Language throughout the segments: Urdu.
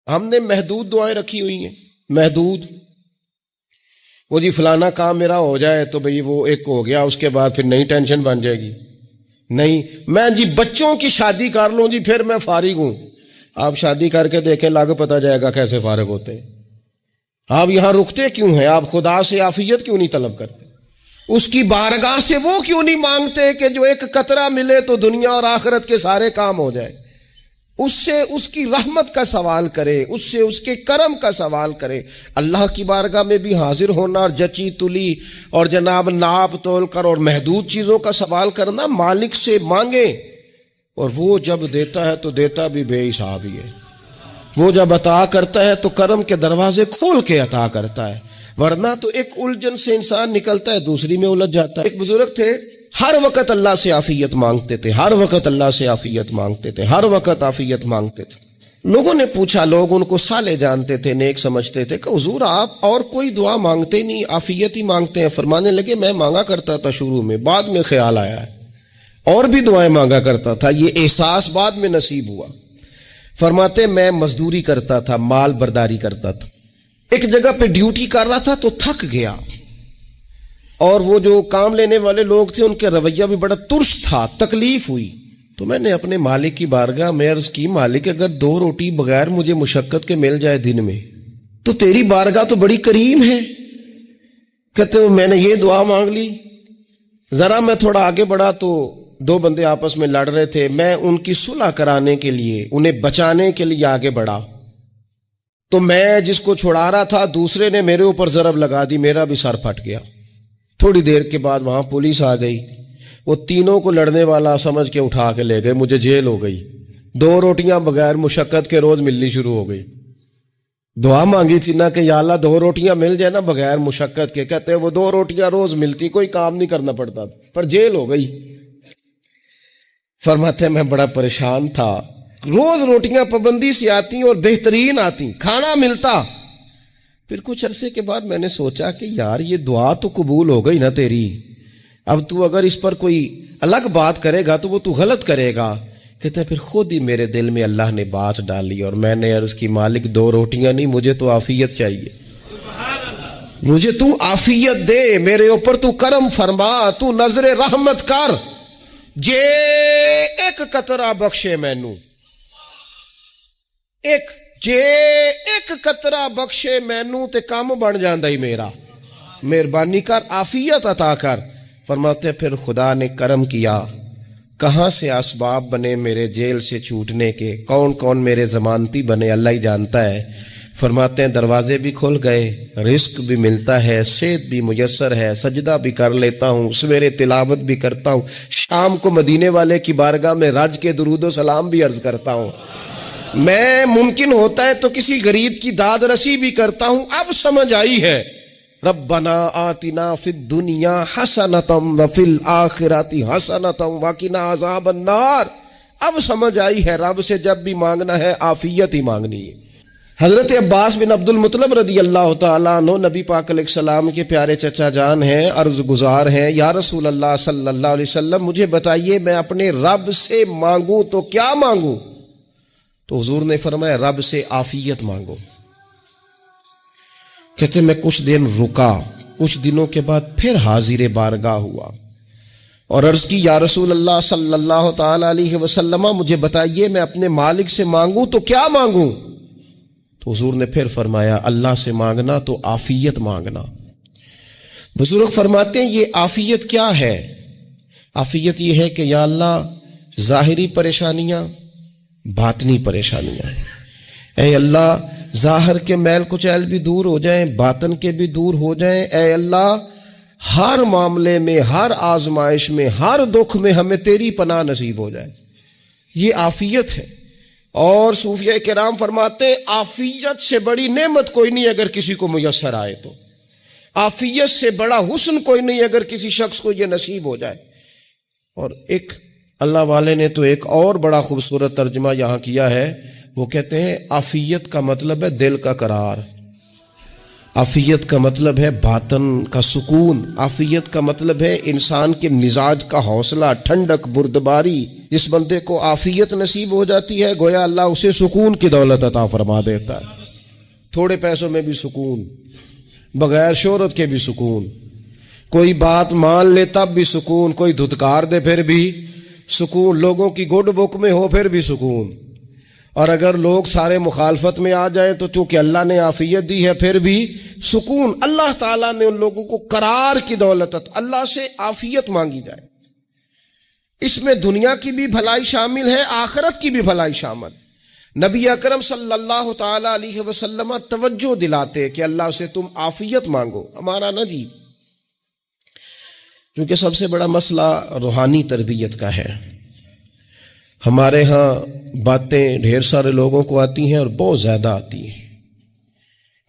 ہم نے محدود دعائیں رکھی ہوئی ہیں، محدود. وہ جی فلانا کام میرا ہو جائے تو بھئی وہ ایک ہو گیا، اس کے بعد پھر نئی ٹینشن بن جائے گی. نہیں، میں جی بچوں کی شادی کر لوں جی پھر میں فارغ ہوں. آپ شادی کر کے دیکھیں، لاگ پتہ جائے گا کیسے فارغ ہوتے ہیں. آپ یہاں رکتے کیوں ہیں؟ آپ خدا سے عافیت کیوں نہیں طلب کرتے؟ اس کی بارگاہ سے وہ کیوں نہیں مانگتے کہ جو ایک قطرہ ملے تو دنیا اور آخرت کے سارے کام ہو جائے؟ اس سے اس کی رحمت کا سوال کرے، اس سے اس کے کرم کا سوال کرے. اللہ کی بارگاہ میں بھی حاضر ہونا اور جچی تلی اور جناب ناپ تول کر اور محدود چیزوں کا سوال کرنا، مالک سے مانگے. اور وہ جب دیتا ہے تو دیتا بھی بے حساب ہی ہے. وہ جب عطا کرتا ہے تو کرم کے دروازے کھول کے عطا کرتا ہے، ورنہ تو ایک الجھن سے انسان نکلتا ہے دوسری میں الجھ جاتا ہے. ایک بزرگ تھے، ہر وقت اللہ سے عافیت مانگتے تھے، ہر وقت اللہ سے عافیت مانگتے تھے، ہر وقت عافیت مانگتے تھے. لوگوں نے پوچھا، لوگ ان کو صالح جانتے تھے، نیک سمجھتے تھے، کہ حضور آپ اور کوئی دعا مانگتے نہیں، عافیت ہی مانگتے ہیں. فرمانے لگے میں مانگا کرتا تھا شروع میں، بعد میں خیال آیا ہے اور بھی دعائیں مانگا کرتا تھا، یہ احساس بعد میں نصیب ہوا. فرماتے میں مزدوری کرتا تھا، مال برداری کرتا تھا، ایک جگہ پہ ڈیوٹی کر رہا تھا تو تھک گیا، اور وہ جو کام لینے والے لوگ تھے ان کے رویہ بھی بڑا ترس تھا، تکلیف ہوئی. تو میں نے اپنے مالک کی بارگاہ میں عرض کی، مالک اگر 2 روٹی بغیر مجھے مشقت کے مل جائے دن میں تو تیری بارگاہ تو بڑی کریم ہے. کہتے ہیں میں نے یہ دعا مانگ لی. ذرا میں تھوڑا آگے بڑھا تو 2 بندے آپس میں لڑ رہے تھے، میں ان کی صلح کرانے کے لیے، انہیں بچانے کے لیے آگے بڑھا. تو میں جس کو چھڑا رہا تھا دوسرے نے میرے اوپر ضرب لگا دی، میرا بھی سر پھٹ گیا. تھوڑی دیر کے بعد وہاں پولیس آ گئی، وہ تینوں کو لڑنے والا سمجھ کے اٹھا کے لے گئے، مجھے جیل ہو گئی. 2 روٹیاں بغیر مشقت کے روز ملنی شروع ہو گئی. دعا مانگی تھی نا کہ یا اللہ 2 روٹیاں مل جائے نا بغیر مشقت کے. کہتے ہیں وہ 2 روٹیاں روز ملتی، کوئی کام نہیں کرنا پڑتا، پر جیل ہو گئی. فرماتے میں بڑا پریشان تھا، روز روٹیاں پابندی سے آتی اور بہترین آتی، کھانا ملتا. پھر کچھ عرصے کے بعد میں نے سوچا کہ یار یہ دعا تو قبول ہو گئی نا تیری، اب تو اگر اس پر کوئی الگ بات کرے گا تو وہ تو غلط کرے گا. کہتے ہیں پھر خود ہی میرے دل میں اللہ نے بات ڈالی اور میں نے عرض کی، مالک 2 روٹیاں نہیں، مجھے تو عافیت چاہیے، مجھے تو عافیت دے، میرے اوپر تو کرم فرما، تو نظر رحمت کر. جے ایک قطرہ بخشے مینوں، جے ایک قطرہ بخشے مینوں تے کام بن جاندا ہی میرا، مہربانی کر عافیت عطا کر. فرماتے پھر خدا نے کرم کیا، کہاں سے اسباب بنے میرے جیل سے چھوٹنے کے، کون کون میرے ضمانتی بنے اللہ ہی جانتا ہے. فرماتے ہیں دروازے بھی کھل گئے، رزق بھی ملتا ہے، صحت بھی میسر ہے، سجدہ بھی کر لیتا ہوں، سویرے تلاوت بھی کرتا ہوں، شام کو مدینے والے کی بارگاہ میں رج کے درود و سلام بھی عرض کرتا ہوں، میں ممکن ہوتا ہے تو کسی غریب کی داد رسی بھی کرتا ہوں. اب سمجھ آئی ہے، ربنا آتنا فی الدنیا حسنۃ وفی الآخرۃ حسنۃ وقنا عذاب النار. اب سمجھ آئی ہے رب سے جب بھی مانگنا ہے عافیت ہی مانگنی ہے. حضرت عباس بن عبد المطلب رضی اللہ تعالیٰ عنہ نبی پاک علیہ السلام کے پیارے چچا جان ہیں، عرض گزار ہیں، یا رسول اللہ صلی اللہ علیہ وسلم مجھے بتائیے میں اپنے رب سے مانگوں تو کیا مانگوں؟ تو حضور نے فرمایا رب سے عافیت مانگو. کہتے میں کچھ دن رکا، کچھ دنوں کے بعد پھر حاضر بارگاہ ہوا اور عرض کی، یا رسول اللہ صلی اللہ تعالی علیہ وسلم مجھے بتائیے میں اپنے مالک سے مانگوں تو کیا مانگوں؟ تو حضور نے پھر فرمایا اللہ سے مانگنا تو عافیت مانگنا. بزرگ فرماتے ہیں یہ عافیت کیا ہے؟ عافیت یہ ہے کہ یا اللہ ظاہری پریشانیاں، باطنی پریشانیاں، اے اللہ ظاہر کے میل کچیل بھی دور ہو جائیں، باطن کے بھی دور ہو جائیں. اے اللہ ہر معاملے میں، ہر آزمائش میں، ہر دکھ میں ہمیں تیری پناہ نصیب ہو جائے. یہ عافیت ہے. اور صوفیہ کرام فرماتے ہیں عافیت سے بڑی نعمت کوئی نہیں اگر کسی کو میسر آئے تو، عافیت سے بڑا حسن کوئی نہیں اگر کسی شخص کو یہ نصیب ہو جائے. اور ایک اللہ والے نے تو ایک اور بڑا خوبصورت ترجمہ یہاں کیا ہے، وہ کہتے ہیں عافیت کا مطلب ہے دل کا قرار. عافیت کا مطلب ہے باطن کا سکون، عافیت کا مطلب ہے انسان کے مزاج کا حوصلہ، ٹھنڈک، بردباری۔ جس بندے کو عافیت نصیب ہو جاتی ہے گویا اللہ اسے سکون کی دولت عطا فرما دیتا ہے، تھوڑے پیسوں میں بھی سکون، بغیر شہرت کے بھی سکون، کوئی بات مان لے تب بھی سکون، کوئی دھتکار دے پھر بھی سکون، لوگوں کی گڈ بک میں ہو پھر بھی سکون، اور اگر لوگ سارے مخالفت میں آ جائیں تو چونکہ اللہ نے عافیت دی ہے پھر بھی سکون۔ اللہ تعالیٰ نے ان لوگوں کو قرار کی دولت، اللہ سے عافیت مانگی جائے، اس میں دنیا کی بھی بھلائی شامل ہے، آخرت کی بھی بھلائی شامل۔ نبی اکرم صلی اللہ تعالیٰ علیہ وسلم توجہ دلاتے کہ اللہ سے تم عافیت مانگو، ہمارا نہ جی، کیونکہ سب سے بڑا مسئلہ روحانی تربیت کا ہے۔ ہمارے ہاں باتیں ڈھیر سارے لوگوں کو آتی ہیں اور بہت زیادہ آتی ہیں،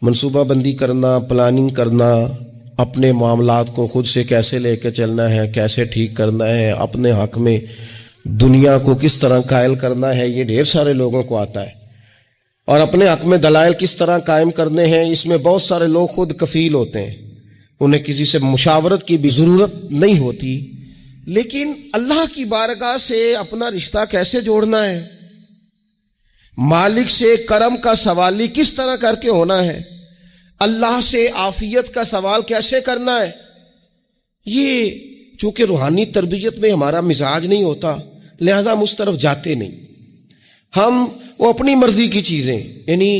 منصوبہ بندی کرنا، پلاننگ کرنا، اپنے معاملات کو خود سے کیسے لے کے چلنا ہے، کیسے ٹھیک کرنا ہے، اپنے حق میں دنیا کو کس طرح قائل کرنا ہے، یہ ڈھیر سارے لوگوں کو آتا ہے، اور اپنے حق میں دلائل کس طرح قائم کرنے ہیں، اس میں بہت سارے لوگ خود کفیل ہوتے ہیں، انہیں کسی سے مشاورت کی بھی ضرورت نہیں ہوتی۔ لیکن اللہ کی بارگاہ سے اپنا رشتہ کیسے جوڑنا ہے، مالک سے کرم کا سوالی کس طرح کر کے ہونا ہے، اللہ سے عافیت کا سوال کیسے کرنا ہے، یہ چونکہ روحانی تربیت میں ہمارا مزاج نہیں ہوتا لہذا ہم اس طرف جاتے نہیں، ہم وہ اپنی مرضی کی چیزیں، یعنی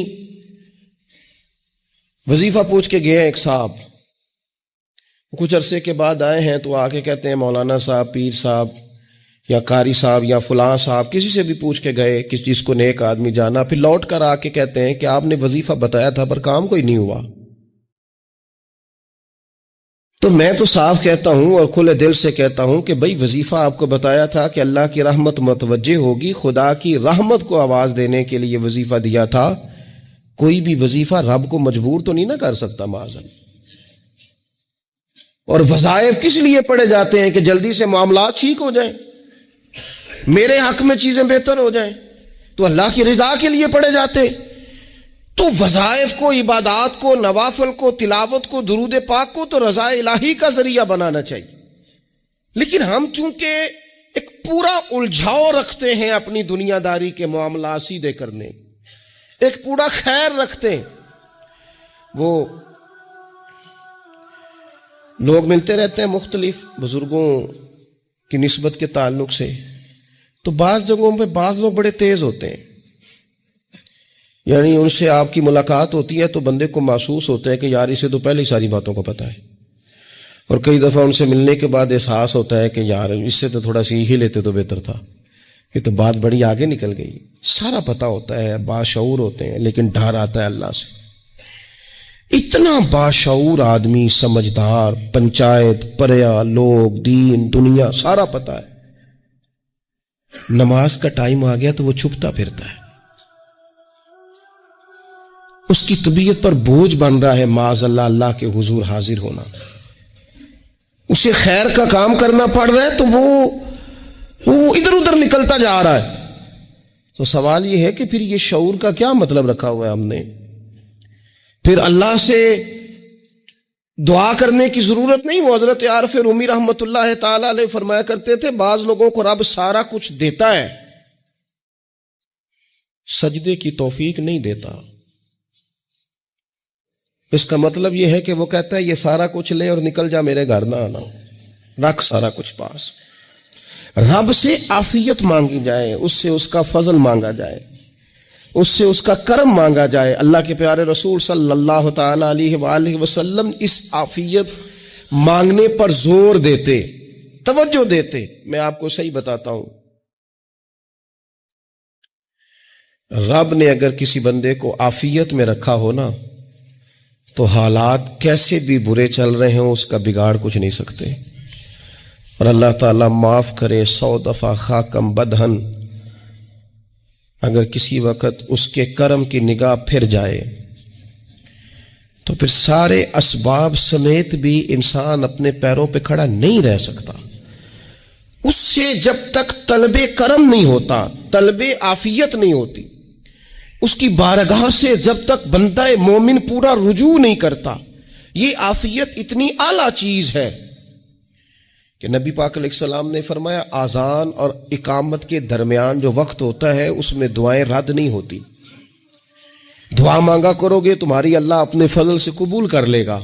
وظیفہ پوچھ کے گئے ایک صاحب، کچھ عرصے کے بعد آئے ہیں تو آ کے کہتے ہیں مولانا صاحب، پیر صاحب یا قاری صاحب یا فلاں صاحب، کسی سے بھی پوچھ کے گئے کہ جس کو نیک آدمی جانا، پھر لوٹ کر آ کے کہتے ہیں کہ آپ نے وظیفہ بتایا تھا پر کام کوئی نہیں ہوا۔ تو میں تو صاف کہتا ہوں اور کھلے دل سے کہتا ہوں کہ بھئی وظیفہ آپ کو بتایا تھا کہ اللہ کی رحمت متوجہ ہوگی، خدا کی رحمت کو آواز دینے کے لیے وظیفہ دیا تھا، کوئی بھی وظیفہ رب کو مجبور تو نہیں نہ کر سکتا معاذ۔ اور وظائف کس لیے پڑھے جاتے ہیں کہ جلدی سے معاملات ٹھیک ہو جائیں، میرے حق میں چیزیں بہتر ہو جائیں، تو اللہ کی رضا کے لیے پڑھے جاتے۔ تو وظائف کو، عبادات کو، نوافل کو، تلاوت کو، درود پاک کو تو رضا الہی کا ذریعہ بنانا چاہیے، لیکن ہم چونکہ ایک پورا الجھاؤ رکھتے ہیں اپنی دنیا داری کے معاملات سیدھے کرنے، ایک پورا خیر رکھتے ہیں۔ وہ لوگ ملتے رہتے ہیں مختلف بزرگوں کی نسبت کے تعلق سے، تو بعض جگہوں پہ بعض لوگ بڑے تیز ہوتے ہیں، یعنی ان سے آپ کی ملاقات ہوتی ہے تو بندے کو محسوس ہوتا ہے کہ یار اسے تو پہلے ہی ساری باتوں کو پتہ ہے، اور کئی دفعہ ان سے ملنے کے بعد احساس ہوتا ہے کہ یار اس سے تو تھوڑا سیکھ ہی لیتے تو بہتر تھا، یہ تو بات بڑی آگے نکل گئی۔ سارا پتہ ہوتا ہے، باشعور ہوتے ہیں، لیکن ڈر آتا ہے اللہ سے۔ اتنا باشعور آدمی، سمجھدار، پنچایت، پریا، لوگ، دین، دنیا سارا پتہ ہے، نماز کا ٹائم آ گیا تو وہ چھپتا پھرتا ہے، اس کی طبیعت پر بوجھ بن رہا ہے معاذ اللہ اللہ کے حضور حاضر ہونا، اسے خیر کا کام کرنا پڑ رہا ہے تو وہ ادھر ادھر نکلتا جا رہا ہے۔ تو سوال یہ ہے کہ پھر یہ شعور کا کیا مطلب رکھا ہوا ہے ہم نے؟ پھر اللہ سے دعا کرنے کی ضرورت نہیں۔ وہ حضرت عارف رومی رحمۃ اللہ تعالی علیہ فرمایا کرتے تھے بعض لوگوں کو رب سارا کچھ دیتا ہے، سجدے کی توفیق نہیں دیتا۔ اس کا مطلب یہ ہے کہ وہ کہتا ہے یہ سارا کچھ لے اور نکل جا، میرے گھر نہ آنا، رکھ سارا کچھ پاس۔ رب سے عافیت مانگی جائے، اس سے اس کا فضل مانگا جائے، اس سے اس کا کرم مانگا جائے۔ اللہ کے پیارے رسول صلی اللہ تعالی علیہ وآلہ وسلم اس عافیت مانگنے پر زور دیتے، توجہ دیتے۔ میں آپ کو صحیح بتاتا ہوں، رب نے اگر کسی بندے کو عافیت میں رکھا ہو نا تو حالات کیسے بھی برے چل رہے ہوں اس کا بگاڑ کچھ نہیں سکتے۔ اور اللہ تعالیٰ معاف کرے، 100 دفعہ خاکم بدہن، اگر کسی وقت اس کے کرم کی نگاہ پھر جائے تو پھر سارے اسباب سمیت بھی انسان اپنے پیروں پہ کھڑا نہیں رہ سکتا۔ اس سے جب تک طلب کرم نہیں ہوتا، طلب عافیت نہیں ہوتی، اس کی بارگاہ سے جب تک بندہ مومن پورا رجوع نہیں کرتا. یہ عافیت اتنی اعلیٰ چیز ہے کہ نبی پاک علیہ السلام نے فرمایا اذان اور اقامت کے درمیان جو وقت ہوتا ہے اس میں دعائیں رد نہیں ہوتی. دعا مانگا کرو گے تمہاری اللہ اپنے فضل سے قبول کر لے گا.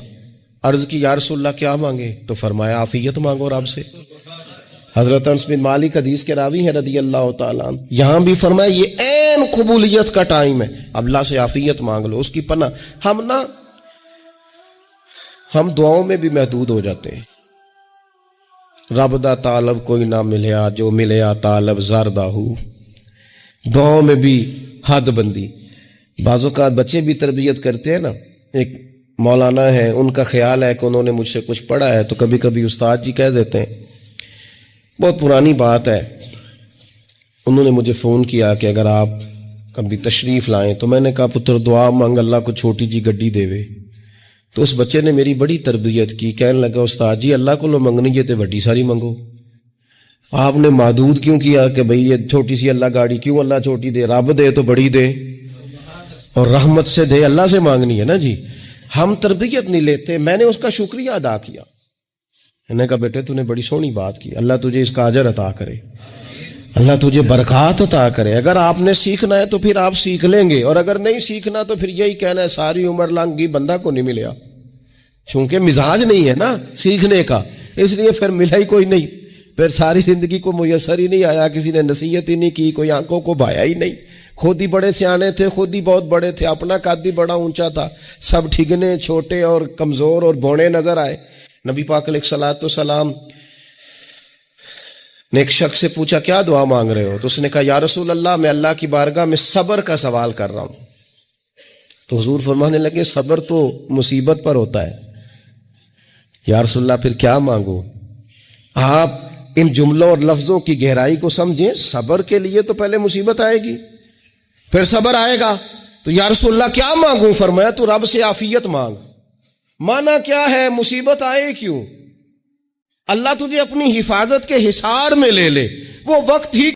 عرض کی یا رسول اللہ کیا مانگے؟ تو فرمایا عافیت مانگو رب سے. حضرت انس بن مالک حدیث کے راوی ہیں رضی اللہ تعالیٰ عنہ. یہاں بھی فرمایا یہ عین قبولیت کا ٹائم ہے, اب اللہ سے عافیت مانگ لو, اس کی پناہ. ہم دعاؤں میں بھی محدود ہو جاتے ہیں. رب دا طالب کوئی نہ ملیا, جو ملیا طالب زردہ ہو. دعاؤں میں بھی حد بندی. بعض اوقات بچے بھی تربیت کرتے ہیں نا, ایک مولانا ہے ان کا خیال ہے کہ انہوں نے مجھ سے کچھ پڑھا ہے تو کبھی کبھی استاد جی کہہ دیتے ہیں, بہت پرانی بات ہے, انہوں نے مجھے فون کیا کہ اگر آپ کبھی تشریف لائیں, تو میں نے کہا پتر دعا مانگ اللہ کو چھوٹی جی گڈی دے وے. تو اس بچے نے میری بڑی تربیت کی, کہنے لگا استاد جی اللہ کو لو منگنی ہے تو وڈی ساری منگو. آپ نے محدود کیوں کیا کہ بھئی یہ چھوٹی سی اللہ گاڑی کیوں اللہ چھوٹی دے, رب دے تو بڑی دے اور رحمت سے دے, اللہ سے مانگنی ہے نا جی. ہم تربیت نہیں لیتے. میں نے اس کا شکریہ ادا کیا, میں نے کہا بیٹے تو نے بڑی سونی بات کی, اللہ تجھے اس کا اجر عطا کرے, اللہ تجھے برکات عطا کرے. اگر آپ نے سیکھنا ہے تو پھر آپ سیکھ لیں گے, اور اگر نہیں سیکھنا تو پھر یہی کہنا ہے ساری عمر لنگ گئی بندہ کو نہیں ملیا, چونکہ مزاج نہیں ہے نا سیکھنے کا, اس لیے پھر ملا ہی کوئی نہیں. پھر ساری زندگی کو میسر ہی نہیں آیا, کسی نے نصیحت ہی نہیں کی, کوئی آنکھوں کو بھایا ہی نہیں. خود ہی بڑے سیانے تھے, خود ہی بہت بڑے تھے, اپنا قد ہی بڑا اونچا تھا, سب ٹھگنے چھوٹے اور کمزور اور بونے نظر آئے. نبی پاک علیہ الصلوۃ والسلام نے ایک شخص سے پوچھا کیا دعا مانگ رہے ہو؟ تو اس نے کہا یا رسول اللہ میں اللہ کی بارگاہ میں صبر کا سوال کر رہا ہوں. تو حضور فرمانے لگے صبر تو مصیبت پر ہوتا ہے. یا رسول اللہ پھر کیا مانگو؟ آپ ان جملوں اور لفظوں کی گہرائی کو سمجھیں. صبر کے لیے تو پہلے مصیبت آئے گی, پھر صبر آئے گا. تو یا رسول اللہ کیا مانگوں؟ فرمایا تو رب سے عافیت مانگ. مانا کیا ہے؟ مصیبت آئے کیوں؟ اللہ تجھے اپنی حفاظت کے حصار میں لے لے, وہ وقت ہی